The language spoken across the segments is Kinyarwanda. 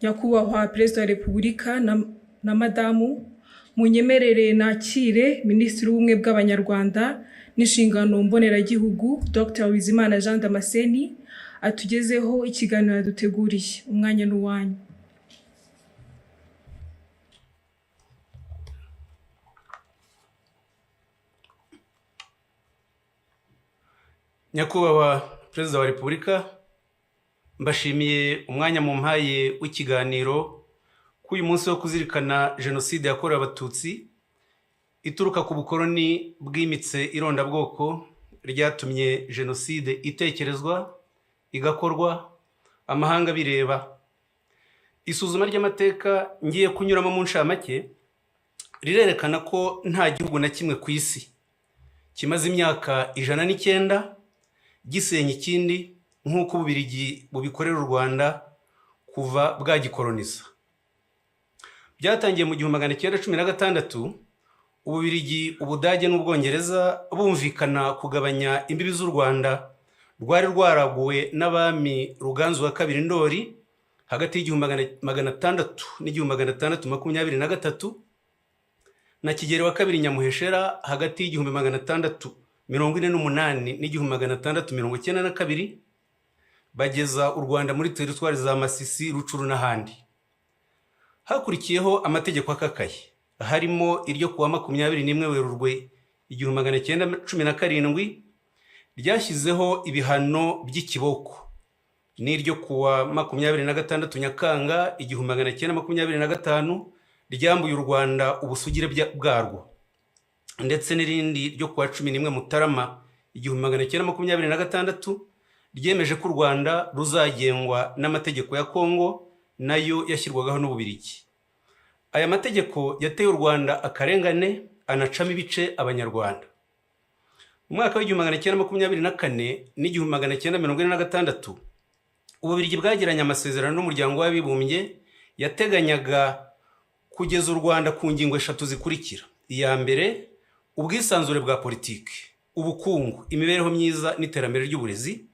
Nyakubahwa Perezida wa Repubulika na Madamu, munyemerere nakire Minisitiri w'Ubumwe bw'Abanyarwanda n'inshingano mboneragihugu Dr Bizimana Jean Damascene atugezeho ikiganiro yaduteguriye. Umwanya n'uwanyu. Nyakubahwa Perezida wa Repubulika, mbashimiye umwanya mumpaye w'ikiganiro k'uyu munsi wo kuzirikana Jenoside yakorewe Abatutsi ituruka ku bukoloni bwimitse irondabwoko ryatumye Jenoside itekerezwa, igakorwa, amahanga bireba. Isuzuma ry'amateka ngiye kunyuramo mu nshamake rirerekana ko nta gihugu na kimwe ku isi kimaze imyaka 109 gisenya ikindi nk'uko Ububiligi bubikorera u Rwanda kuva bwagikoloniza. Byatangiye mu 1916 Ububiligi, Ubudage n'Ubwongereza bumvikana kugabanya imbibi z'u Rwanda rwari rwaraguwe n'abami Ruganzu wa kabiri Ndoli hagati y'1600 n'1623 na Kigeli wa kabiri Nyamuheshera hagati y'1648 n'1692 bageza u Rwanda muri teritwari za Masisi, Rucuru n'ahandi. Hakurikiyeho amategeko akakaye, harimo iryo kuwa 21 Werurwe 1917 ryashyizeho ibihano by'ikiboko, n'iryo kuwa 26 Nyakanga 1925 ryambuye u Rwanda ubusugire bwarwo, ndetse n'irindi ryo kuwa 11 Mutarama 1926 ryemeje ko u Rwanda ruzagengwa n'amategeko ya Kongo nayo yashyirwagaho n'Ububiligi. Aya mategeko yateye u Rwanda akarengane, anacamo ibice Abanyarwanda. Mu mwaka wa 1924 n'1946 Ububiligi bwagiranye amasezerano n'umuryango w'abibumbye yateganyaga kugeza u Rwanda ku ngingo 3 zikurikira. Iya mbere, ubwisanzure bwa politiki, ubukungu, imibereho myiza n'iterambere ry'uburezi,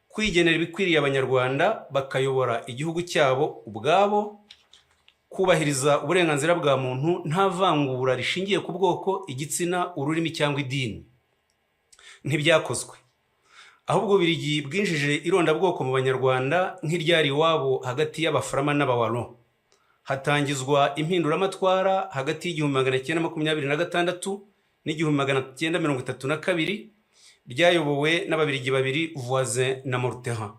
kwigenera ibikwiriye Abanyarwanda bakayobora igihugu cyabo ubwabo, kubahiriza uburenganzira bwa muntu nta vangura rishingiye ku bwoko, igitsina, ururimi cyangwa idini. Ntibyakozwe, ahubwo Ububiligi bwinjije irondabwoko mu Banyarwanda nk'iryari iwabo hagati y'Abaframa n'Abawalo. Hatangizwa impinduramatwara hagati y'1926 n'1932 ryayobowe n'Ababiligi babiri, Voisin na Morteran.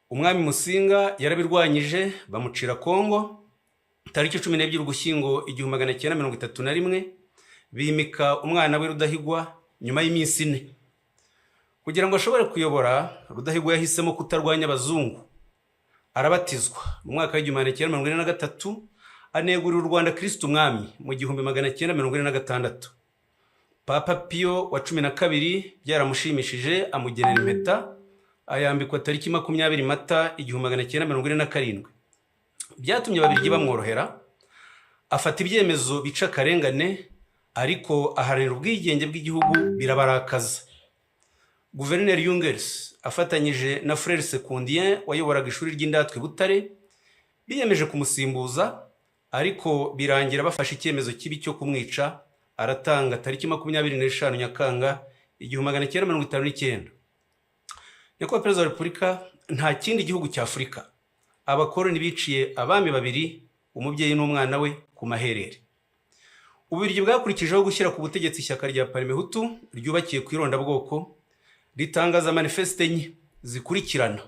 Umwami Musinga yarabirwanyije bamucira Kongo. Tariki 12 Ugushyingo 1931 bimika umwana we Rudahigwa nyuma y'iminsi 4. Kugira ngo ashobore kuyobora, Rudahigwa yahisemo kutarwanya abazungu. Arabatizwa mu mwaka wa 1943 anegurira u Rwanda Kristo Umwami mu 1946. Papa Pio wa 12 byaramushimishije amugenera impeta, ayambikwa tariki 20 Mata 1947. Byatumye Ababiligi bamworohera, afata ibyemezo bica akarengane, ariko aharanira ubwigenge bw'igihugu birabarakaza. Guverineri Jungels afatanyije na Frere Secondien wayoboraga ishuri ry'indatwe Butare biyemeje kumusimbuza, ariko birangira bafashe icyemezo kibi cyo kumwica. Aratanga tariki 25 Nyakanga 1959. Nyakubahwa Perezida wa Repubulika, nta kindi gihugu cya Afurika abakoloni biciye abami babiri, umubyeyi n'umwana we, ku maherere. Ububiligi bwakurikijeho gushyira ku butegetsi ishyaka rya Parmehutu ryubakiye ku irondabwoko, ritangaza manifeste enye zikurikirana.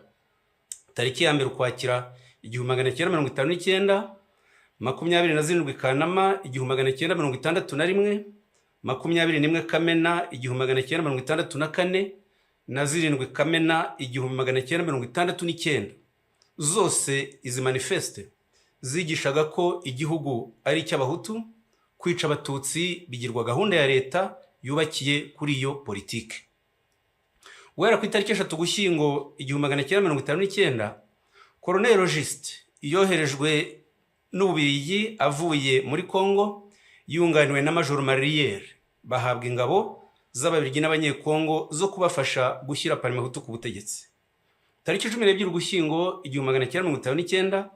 Tariki ya 1 Ukwakira 1959, 27 Kanama 1961, 21 Kamena 1964 na 7 Kamena 1969. Zose izi manifeste zigishaga ko igihugu ari icy'Abahutu, kwica Abatutsi bigirwa gahunda ya leta yubakiye kuri iyo politike. Guhera ku itariki 3 Ugushyingo 1959, Colonel Logiste yoherejwe n'Ububiligi avuye muri Kongo yunganiwe na Major Mariere, bahabwa ingabo z'Ababiligi n'Abanyekongo zo kubafasha gushyira Parmehutu ku butegetsi. Tariki 12 Ugushyingo 1959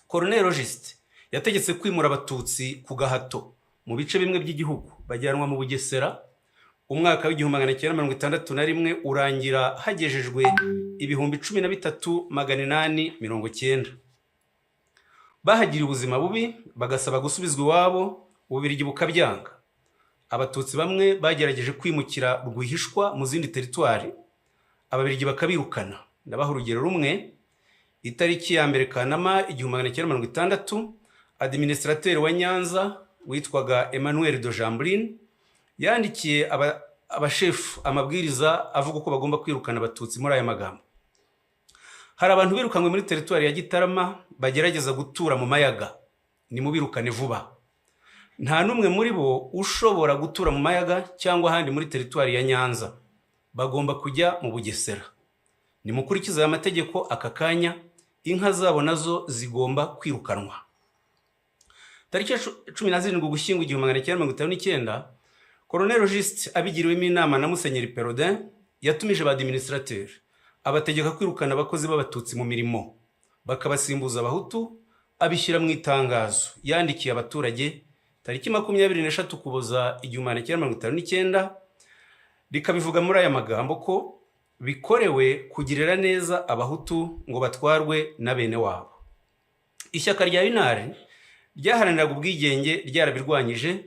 Colonel Logiste yategetse kwimura abatutsi ku gahato mu bice bimwe by'igihugu bajyanwa mu Bugesera. Umwaka w'1961 urangira hagejejwe ibihumbi 13,890. Bahagiriye ubuzima bubi bagasaba gusubizwa iwabo, Ububiligi bukabyanga. Abatutsi bamwe bagerageje kwimukira rwihishwa mu zindi teritwari, Ababiligi bakabirukana. Ndabaha urugero rumwe. Itariki ya mbere Kanama 1960, administrateur wa Nyanza witwaga Emmanuel de Jamblin yandikiye abashefu amabwiriza avuga ko bagomba kwirukana abatutsi muri aya magambo: hari abantu birukanwe muri teritwari ya Gitarama bagerageza gutura mu mayaga, ni mubirukane vuba. Nta numwe muri bo ushobora gutura mu mayaga cyangwa ahandi muri teritwari ya Nyanza, bagomba kujya mu Bugesera. Ni mukurikiza aya mategeko aka kanya, inka zabo nazo zigomba kwirukanwa. Tariki 17 Ugushyingo 1959, Colonel Logiste abigiriwemo inama na Musenyeri Perodin yatumije ba administrateur abategeka kwirukana abakozi b'abatutsi mu mirimo, bakabasimbuza abahutu. Abishyira mu itangazo yandikiye abaturage tariki 23 Ukuboza 1959, rikabivuga muri aya magambo ko bikorewe kugirira neza abahutu ngo batwarwe na bene wabo. Ishyaka rya Unare ryaharaniraga ubwigenge ryarabirwanyije,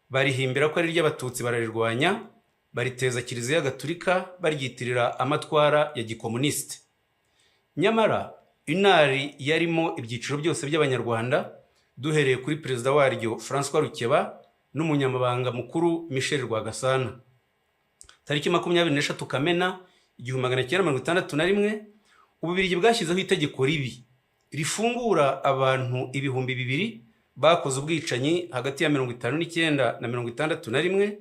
barihimbira ko ari ry'abatutsi bararirwanya, bariteza Kiliziya Gatulika baryitirira amatwara ya gikomuniste. Nyamara Unare yarimo ibyiciro byose by'abanyarwanda, duhereye kuri perezida waryo François Rukeba n'umunyamabanga mukuru Michel Rwagasana. Tariki 23 Kamena 1961, Ububiligi bwashyizeho itegeko ribi rifungura abantu ibihumbi 2,000 bakoze ubwicanyi hagati ya 59 na 61,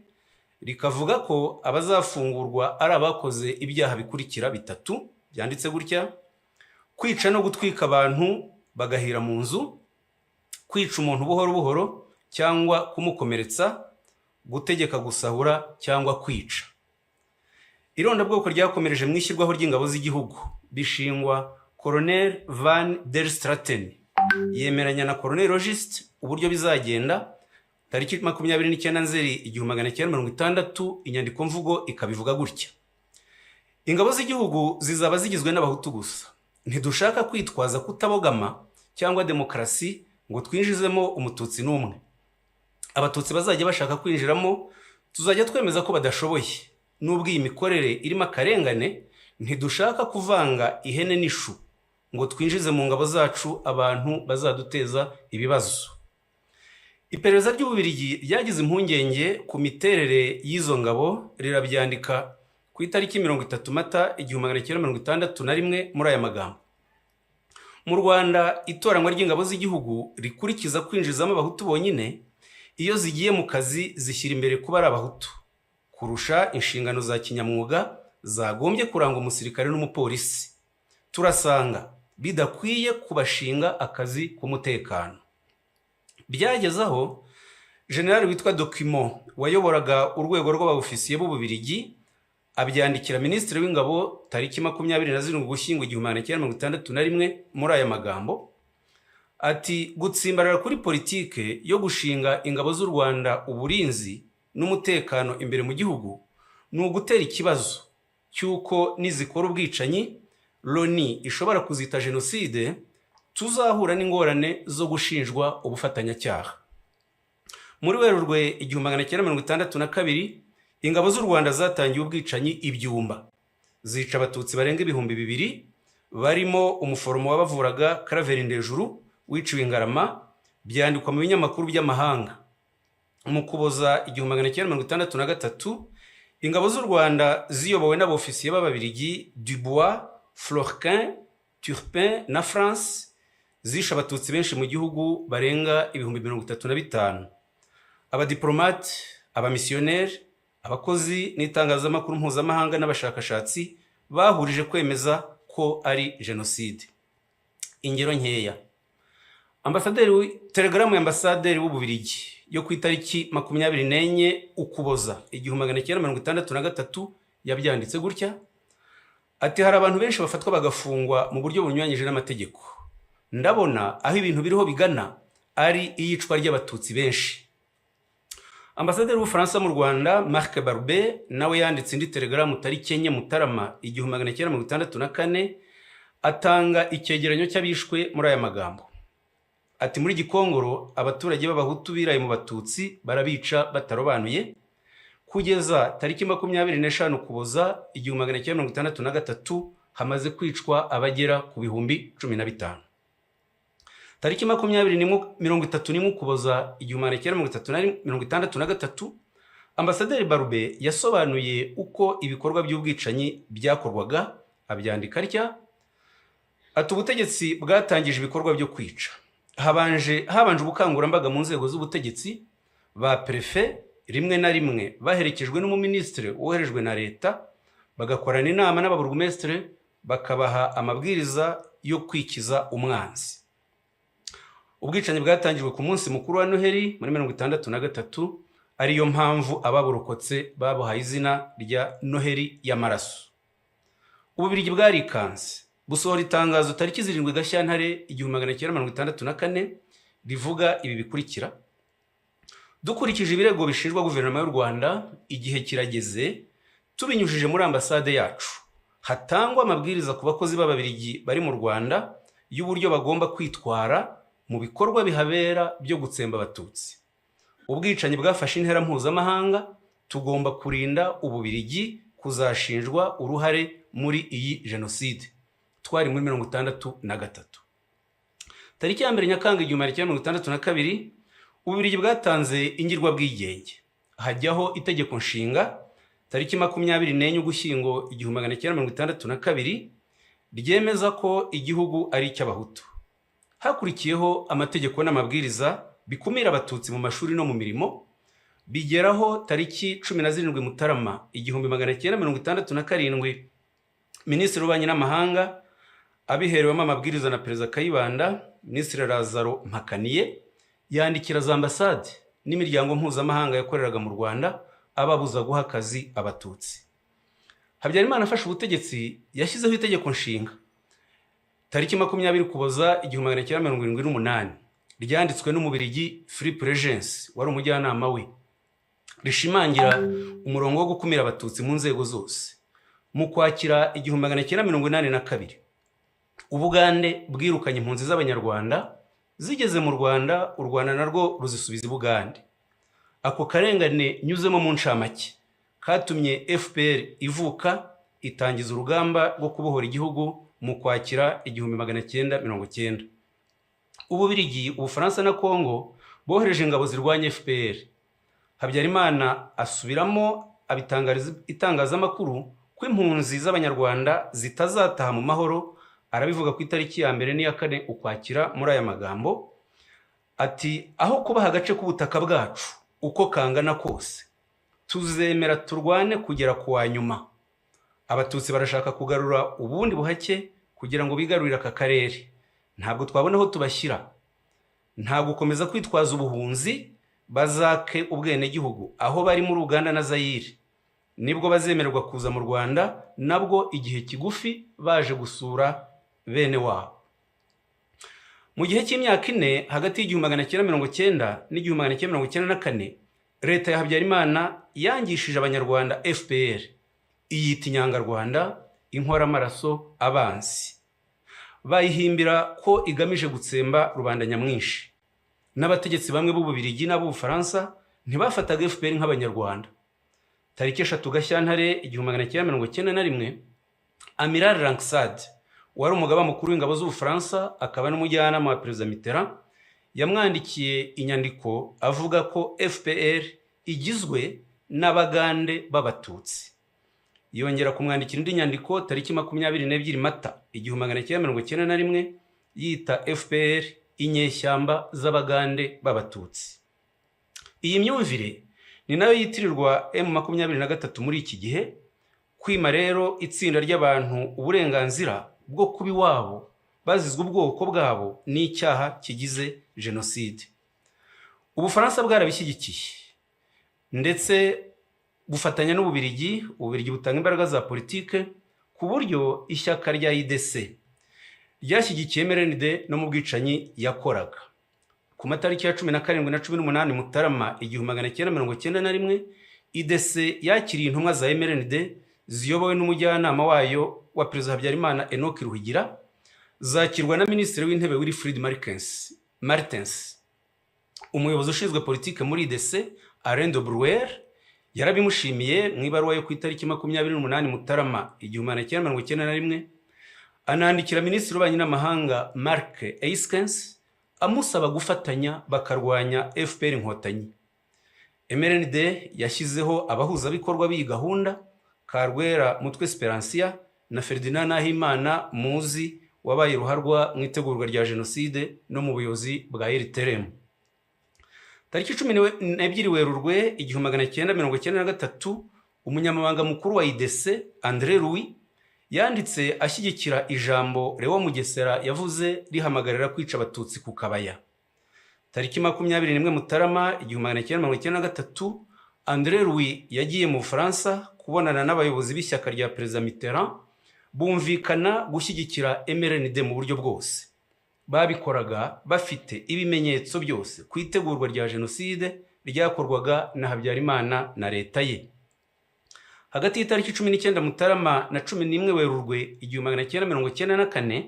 rikavuga ko abazafungurwa ari abakoze ibyaha bikurikira bitatu byanditse gutya: kwica no gutwika abantu bagahira mu nzu, kwica umuntu buhoro buhoro cyangwa kumukomeretsa, gutegeka gusahura cyangwa kwica. Irondabwoko ryakomereje mu ishyirwaho ry'ingabo z'igihugu, bishingwa Colonel Van der Straten yemeranya na Colonel Logiste uburyo bizagenda. Tariki 29 Nzeri 1960, inyandiko mvugo ikabivuga gutya: ingabo z'igihugu zizaba zigizwe n'abahutu gusa. Ntidushaka kwitwaza kutabogama cyangwa demokarasi ngo twinjizemo umututsi n'umwe. Abatutsi bazajya bashaka kwinjiramo tuzajya twemeza ko badashoboye. Nubwo iyi mikorere irimo akarengane, ntidushaka kuvanga ihene n'ishu ngo twinjize mu ngabo zacu abantu bazaduteza ibibazo. Iperereza ry'Ububiligi ryagize impungenge ku miterere y'izo ngabo, rirabyandika ku itariki 30 Mata 1961 muri aya magambo: mu Rwanda itoranwa ry'ingabo z'igihugu rikurikiza kwinjizamo abahutu bonyine. Iyo zigiye mu kazi zishyira imbere kuba ari abahutu kurusha inshingano za kinyamwuga zagombye kuranga umusirikare n'umupolisi. Turasanga bidakwiye kubashinga akazi k'umutekano. Byageze aho General witwa Document wayoboraga urwego rw'abofisiye b'Ububiligi abyandikira Minisitiri w'Ingabo tariki 27 Ugushyingo 1961 muri aya magambo ati: gutsimbarara kuri politike yo gushinga ingabo z'u Rwanda uburinzi n'umutekano imbere mu gihugu ni ugutera ikibazo cy'uko nizikora ubwicanyi Loni ishobora kuzita jenoside, tuzahura n'ingorane zo gushinjwa ubufatanyacyaha. Muri Werurwe 1962, ingabo z'u Rwanda zatangiye ubwicanyi Ibyumba, zica abatutsi barenga ibihumbi 2,000 barimo umuforomo wabavuraga Claver Ndejuru wiciwe Ngarama, byandikwa mu binyamakuru by'amahanga. Mu Kuboza 1963, ingabo z'u Rwanda ziyobowe n'abofisiye b'Ababiligi Dubois, Florquin, Turpin na France zisha abatutsi benshi mu gihugu barenga ibihumbi 35. Abadiplomate, abamisiyoneri, abakozi n'itangazamakuru mpuzamahanga n'abashakashatsi bahurije kwemeza ko ari jenoside. Ingero nkeya: telegramu ya ambasaderi w'Ububiligi yo ku itariki 24 Ukuboza 1963 yabyanditse gutya ati: hari abantu benshi bafatwa bagafungwa mu buryo bunyuranyije n'amategeko. ndabona aho ibintu biriho bigana ari iyicwa ry'abatutsi benshi. Ambasaderi w'Ubufaransa mu Rwanda Marc Barbe nawe yanditse indi telegramu tariki enye Mutarama 1964 atanga icyegeranyo cy'abishwe muri aya magambo. Ati muri Gikongoro abaturage b'abahutu biraye mu batutsi barabica batarobanuye kugeza tariki 25 Ukuboza 1963 hamaze kwicwa abagera ku bihumbi 15. Tariki 31 Ukuboza 1963 Ambasaderi Barbe yasobanuye uko ibikorwa by'ubwicanyi byakorwaga, abyandika atya: ati ubutegetsi bwatangije ibikorwa byo kwica. Habanje ubukangurambaga mu nzego z'ubutegetsi, ba prefe rimwe na rimwe baherekejwe n'umuministre woherejwe na leta, bagakorana inama n'ababurugumestre bakabaha amabwiriza yo kwikiza umwanzi. Ubwicanyi bwatangijwe ku munsi mukuru wa Noheli muri 1963, ariyo mpamvu ababurokotse babuhaye izina rya Noheli y'amaraso. Ububirigi bwarikanze busohora itangazo tariki 7 Gashyantare 1964 rivuga ibi bikurikira: dukurikije ibirego bishinjwa guverinoma y'u Rwanda, igihe kirageze tubinyujije muri ambasade yacu hatangwa amabwiriza ku bakozi b'Ababirigi bari mu Rwanda y'uburyo bagomba kwitwara mu bikorwa bihabera byo gutsemba abatutsi. Ubwicanyi bwafashe intera mpuzamahanga, tugomba kurinda Ububirigi kuzashinjwa uruhare muri iyi jenoside. Twari muri 1963. Tariki ya 1 Nyakanga 1962 Ububirigi bwatanze ingirwa bwigenge, hajyaho itegeko nshinga tariki 24 Ugushyingo 1962 ryemeza ko igihugu ari icy'abahutu. Hakurikiyeho amategeko n'amabwiriza bikumira abatutsi mu mashuri no mu mirimo, bigeraho tariki 17 Mutarama 1967 Minisitiri w'Ububanyi n'Amahanga abiherewemo amabwiriza na Perezida Kayibanda, Minisitiri Lazaro Mpakaniye yandikira za ambasade n'imiryango mpuzamahanga yakoreraga mu Rwanda ababuza guha akazi abatutsi. Habyarimana afashe ubutegetsi yashyizeho itegeko nshinga tariki 20 Ukuboza 1978 ryanditswe n'Umubirigi Philippe Regency wari umujyanama we, rishimangira umurongo wo gukumira abatutsi mu nzego zose. Mu Kwakira 1982 Ubugande bwirukanye impunzi z'Abanyarwanda zigeze mu Rwanda, u Rwanda narwo ruzisubiza i Bugande. Ako karengane nyuzemo mu ncamake katumye FPR ivuka itangiza urugamba rwo kubohora igihugu mu Kwakira 1990. Ububirigi, Ubufaransa na Kongo bohereje ingabo zirwanya FPR. Habyarimana asubiramo abitangariza itangazamakuru ko impunzi z'Abanyarwanda zitazataha mu mahoro. Arabivuga ku itariki ya 2 n'iya 4 Ukwakira muri aya magambo ati: aho kubaha agace k'ubutaka bwacu uko kangana kose, tuzemera turwane kugera ku wa nyuma. Abatutsi barashaka kugarura ubundi buhake kugira ngo bigarurire aka karere. Ntabwo twabona aho tubashyira, nta gukomeza kwitwaza ubuhunzi, bazake ubwene gihugu aho bari muri Uganda na Zaire. Nibwo bazemererwa kuza mu Rwanda, nabwo igihe kigufi baje gusura bene wabo. Mu gihe cy'imyaka 4 hagati y'1990 n'1994 leta ya Habyarimana yangishije Abanyarwanda FPR, iyita inyangarwanda, inkoramaraso, abansi. Bayihimbira ko igamije gutsemba rubanda nyamwinshi. N'abategetsi bamwe b'Ububirigi n'Ubufaransa ntibafataga FPR nk'Abanyarwanda. Tariki 3 Gashyantare 1991 Amiral Langsade wari umugaba mukuru w'ingabo z'Ubufaransa akaba n'umujyanama wa Perezida Mitterrand yamwandikiye inyandiko avuga ko FPR igizwe n'Abagande b'Abatutsi. Yongera kumwandikira indi nyandiko tariki 22 Mata 1991 yita FPR inyeshyamba z'Abagande b'Abatutsi. Iyi myumvire ni nayo yitirirwa M23 muri iki gihe, kwima rero itsinda ry'abantu uburenganzira bwo kuba iwabo bazizwe ubwoko bwabo n'icyaha kigize jenoside. Ubufaransa bwarabishyigikiye ndetse bufatanya n'Ububirigi. Ububirigi butanga imbaraga za politike ku buryo ishyaka rya IDC ryashyigikiye MRND no mu bwicanyi yakoraga. Ku matariki ya 17 na 18 Mutarama 1991 IDC yakiriye intumwa za MRND ziyobowe n'umujyanama wayo wa Perezida Habyarimana Enoch Ruhigira, zakirwa na Minisitiri w'Intebe Wilfried Martens. Umuyobozi ushinzwe politike muri IDC Alain de Brouwer yarabimushimiye mu ibaruwa yo ku itariki 28 Mutarama 1991, anandikira Minisitiri w'Ububanyi n'Amahanga Mark Eiskens amusaba gufatanya bakarwanya FPR Inkotanyi. MRND yashyizeho abahuzabikorwa b'iyi gahunda, Karwera Mutwe Speransia na Ferdinand Nahimana Muzi wabaye ruharwa mu itegurwa rya jenoside no mu buyobozi bwa RTRM. Tariki 12 Werurwe 1993 umunyamabanga mukuru wa IDC André Louis yanditse ashyigikira ijambo Lewo Mugesera yavuze rihamagarira kwica abatutsi ku Kabaya. Tariki 21 Mutarama 1993 André Louis yagiye mu Bufaransa kubonana n'abayobozi b'ishyaka rya Perezida Mitterrand, bumvikana gushyigikira MRND mu buryo bwose. Babikoraga bafite ibimenyetso byose ku itegurwa rya jenoside ryakorwaga na Habyarimana na leta ye. Hagati y'itariki 19 Mutarama na 11 Werurwe 1994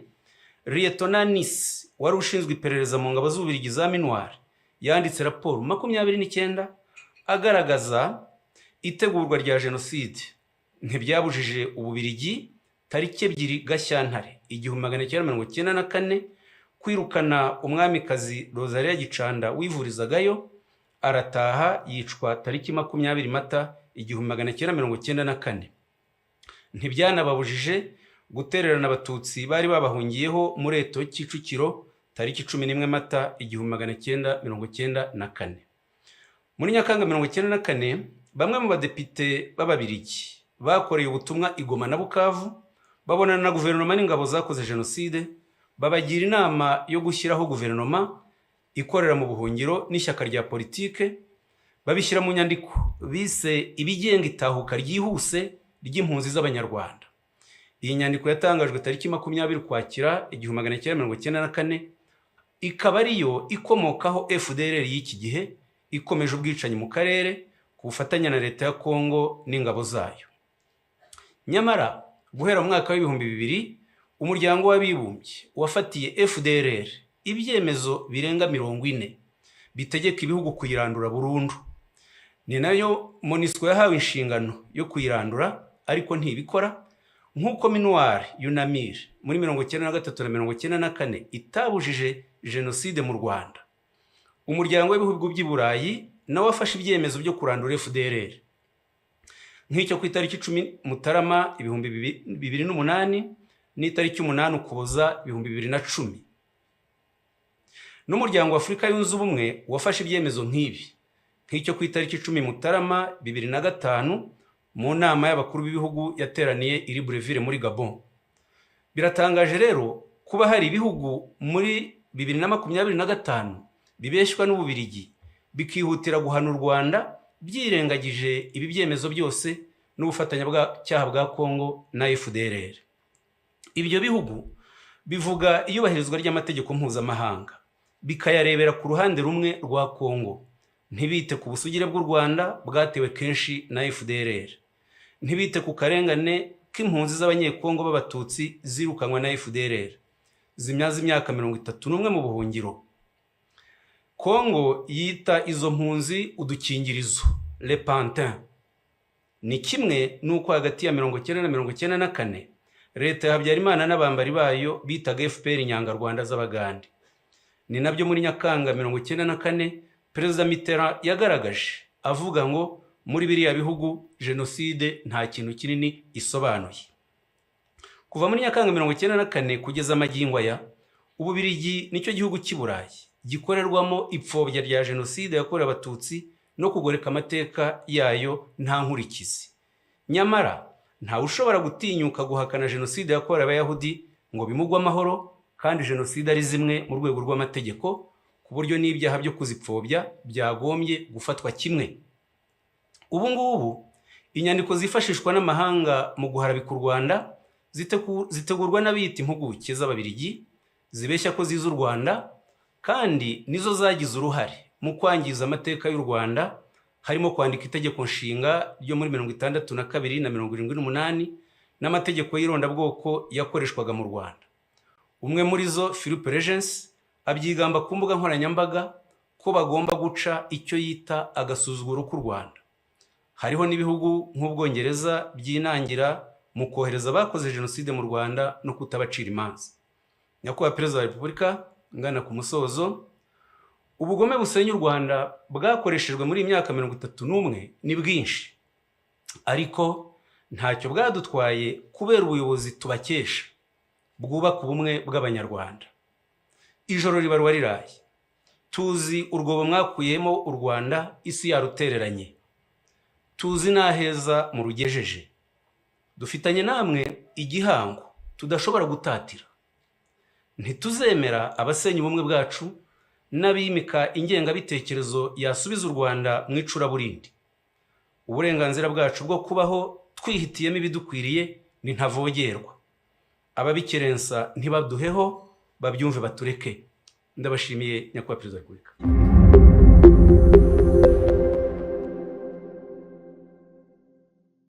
Lieutenant Nice wari ushinzwe iperereza mu ngabo z'Ububiligi za Minuar yanditse raporo 29 agaragaza itegurwa rya jenoside ntibyabujije Ububiligi tariki 2 Gashyantare 1994 kwirukana umwamikazi Rosalia Gicanda wivurizagayo, arataha yicwa tariki 20 Mata 1994. Ntibyanababujije gutererana abatutsi bari babahungiyeho muri Eto Kicukiro tariki 11 Mata 1994. Muri Nyakanga 1994 bamwe mu badepite b'Ababiligi bakoreye ubutumwa i Goma na Bukavu, babonana na guverinoma n'ingabo zakoze jenoside, babagira inama yo gushyiraho guverinoma ikorera mu buhungiro n'ishyaka rya politike, babishyira mu nyandiko bise ibigenga itahuka ryihuse ry'impunzi z'Abanyarwanda. Iyi nyandiko yatangajwe tariki 20 Ukwakira 1994, ikaba ariyo ikomokaho FDLR y'iki gihe ikomeje ubwicanyi mu karere ku bufatanye na leta ya Kongo n'ingabo zayo. Nyamara guhera mu mwaka w'ibihumbi 2000 umuryango w'abibumbye wafatiye FDLR ibyemezo birenga 40 bitegeka ibihugu kuyirandura burundu. Ni nayo MONUSCO yahawe inshingano yo kuyirandura, ariko ntibikora, nk'uko Minuar Yunamir muri 1993 na 1994 itabujije jenoside mu Rwanda. Umuryango w'ibihugu by'i Burayi nawe wafashe ibyemezo byo kurandura FDLR. Nk'icyo ku itariki 10 Mutarama 2008 n'itariki 8 Ukuboza 2010. N'umuryango wa Afurika yunze ubumwe wafashe ibyemezo nk'ibi, nk'icyo ku itariki 10 Mutarama 2005 mu nama y'abakuru b'ibihugu yateraniye i Libreville muri Gabon. Biratangaje rero kuba hari ibihugu muri 2025 bibeshwa n'Ububiligi bikihutira guhana u Rwanda byirengagije ibi byemezo byose n'ubufatanya bw'icyaha bwa Kongo na FDLR. Ibyo bihugu bivuga iyubahirizwa ry'amategeko mpuzamahanga, bikayarebera ku ruhande rumwe rwa Kongo, ntibite ku busugire bw'u Rwanda bwatewe kenshi na FDLR, ntibite ku karengane k'impunzi z'abanyekongo b'abatutsi zirukanwa na FDLR zimyaza imyaka 31 mu buhungiro. Kongo yita izo mpunzi udukingirizo, le pantin. Ni kimwe nuko hagati ya 1990 na 1994 leta ya Habyarimana n'abambari bayo bitaga FPR Inyangarwanda z'Abagande. Ni nabyo muri Nyakanga 1994 Perezida Mitterrand yagaragaje avuga ngo muri biriya bihugu jenoside nta kintu kinini isobanuye. Kuva muri Nyakanga 1994 kugeza magingo aya, Ububiligi nicyo gihugu cy'i Burayi gikorerwamo ipfobya rya jenoside yakorewe abatutsi no kugoreka amateka yayo nta nkurikizi. Nyamara nta ushobora gutinyuka guhakana jenoside yakorewe Abayahudi ngo bimugwe amahoro, kandi jenoside ari zimwe mu rwego rw'amategeko, ku buryo n'ibyaha byo kuzipfobya byagombye gufatwa kimwe. Ubu ngubu inyandiko zifashishwa n'amahanga mu guharabika u Rwanda zitegurwa n'abiyita impuguke z'Ababiligi zibeshya ko zize u Rwanda, kandi nizo zagize uruhare mu kwangiza amateka y'u Rwanda, harimo kwandika itegeko nshinga ryo muri 62 na 78 n'amategeko y'irondabwoko yakoreshwaga mu Rwanda. Umwe muri zo, Philippe Regency, abyigamba ku mbuga nkoranyambaga ko bagomba guca icyo yita agasuzuguro k'u Rwanda. Hariho n'ibihugu nk'Ubwongereza byinangira mu kohereza abakoze jenoside mu Rwanda no kutabacira imanza. Nyakubahwa Perezida wa Repubulika, ngana ku musozo, ubugome busenya u Rwanda bwakoreshejwe muri imyaka 31 ni bwinshi, ariko ntacyo bwadutwaye kubera ubuyobozi tubakesha bwubaka ubumwe bw'Abanyarwanda. Ijoro ribarwa riraye, tuzi urwobo mwakuyemo u Rwanda isi yarutereranye, tuzi naheza mu rugejeje, dufitanye namwe igihango tudashobora gutatira. Ntituzemera abasenya ubumwe bwacu n'abimika ingengabitekerezo yasubiza u Rwanda mu icuraburindi. Uburenganzira bwacu bwo kubaho twihitiyemo ibidukwiriye ni ntavogerwa. Ababikerensa ntibaduheho, babyumve batureke. Ndabashimiye Nyakubahwa Perezida wa Repubulika.